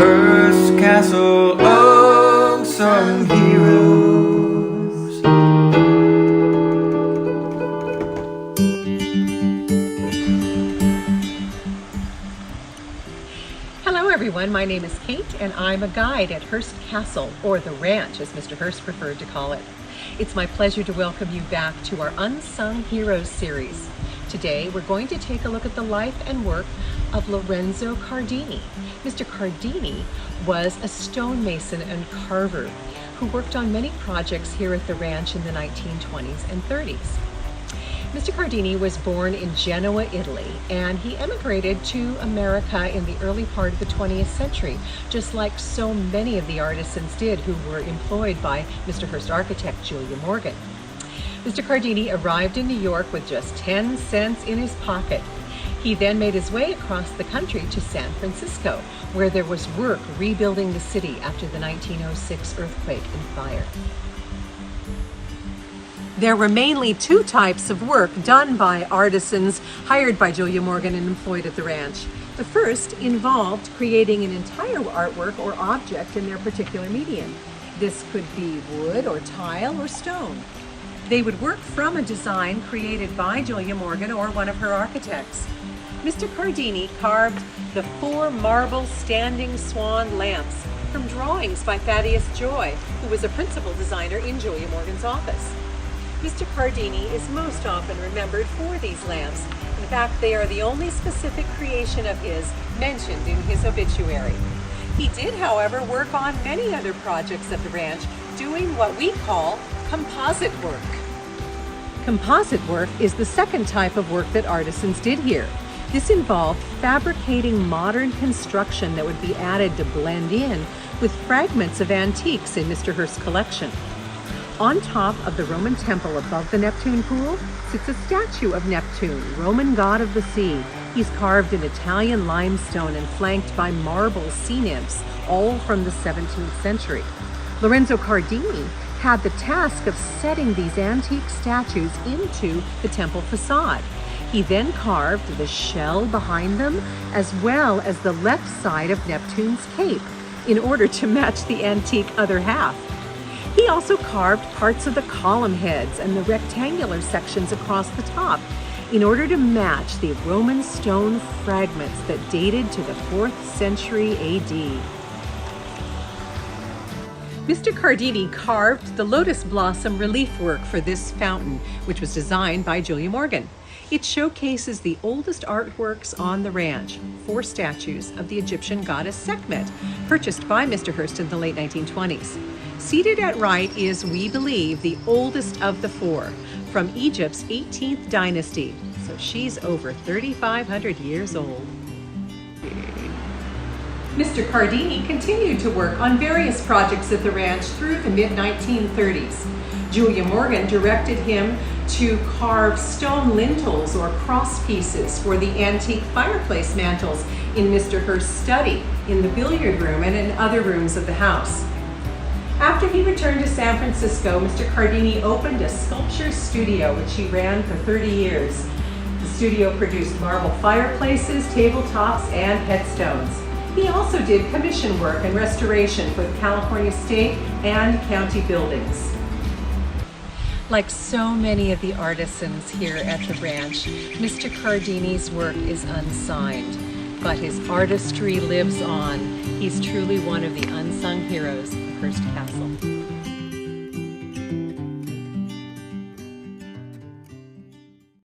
Hearst Castle, unsung heroes. Hello everyone, my name is Kate and I'm a guide at Hearst Castle, or the ranch as Mr. Hearst preferred to call it. It's my pleasure to welcome you back to our Unsung Heroes series. Today we're going to take a look at the life and work of Lorenzo Cardini. Mr. Cardini was a stonemason and carver who worked on many projects here at the ranch in the 1920s and 30s. Mr. Cardini was born in Genoa, Italy, and he emigrated to America in the early part of the 20th century, just like so many of the artisans did who were employed by Mr. Hearst architect Julia Morgan. Mr. Cardini arrived in New York with just 10 cents in his pocket. He then made his way across the country to San Francisco, where there was work rebuilding the city after the 1906 earthquake and fire. There were mainly two types of work done by artisans hired by Julia Morgan and employed at the ranch. The first involved creating an entire artwork or object in their particular medium. This could be wood or tile or stone. They would work from a design created by Julia Morgan or one of her architects. Mr. Cardini carved the 4 marble standing swan lamps from drawings by Thaddeus Joy, who was a principal designer in Julia Morgan's office. Mr. Cardini is most often remembered for these lamps. In fact, they are the only specific creation of his mentioned in his obituary. He did, however, work on many other projects at the ranch, doing what we call composite work. Composite work is the second type of work that artisans did here. This involved fabricating modern construction that would be added to blend in with fragments of antiques in Mr. Hearst's collection. On top of the Roman temple above the Neptune pool sits a statue of Neptune, Roman god of the sea. He's carved in Italian limestone and flanked by marble sea nymphs, all from the 17th century. Lorenzo Cardini had the task of setting these antique statues into the temple facade. He then carved the shell behind them, as well as the left side of Neptune's cape, in order to match the antique other half. He also carved parts of the column heads and the rectangular sections across the top, in order to match the Roman stone fragments that dated to the 4th century AD. Mr. Cardini carved the Lotus Blossom relief work for this fountain, which was designed by Julia Morgan. It showcases the oldest artworks on the ranch, 4 statues of the Egyptian goddess Sekhmet, purchased by Mr. Hearst in the late 1920s. Seated at right is, we believe, the oldest of the 4, from Egypt's 18th dynasty, so she's over 3,500 years old. Mr. Cardini continued to work on various projects at the ranch through the mid-1930s. Julia Morgan directed him to carve stone lintels or cross pieces for the antique fireplace mantels in Mr. Hearst's study, in the billiard room, and in other rooms of the house. After he returned to San Francisco, Mr. Cardini opened a sculpture studio, which he ran for 30 years. The studio produced marble fireplaces, tabletops, and headstones. He also did commission work and restoration for the California state and county buildings. Like so many of the artisans here at the ranch, Mr. Cardini's work is unsigned, but his artistry lives on. He's truly one of the unsung heroes of Hearst Castle.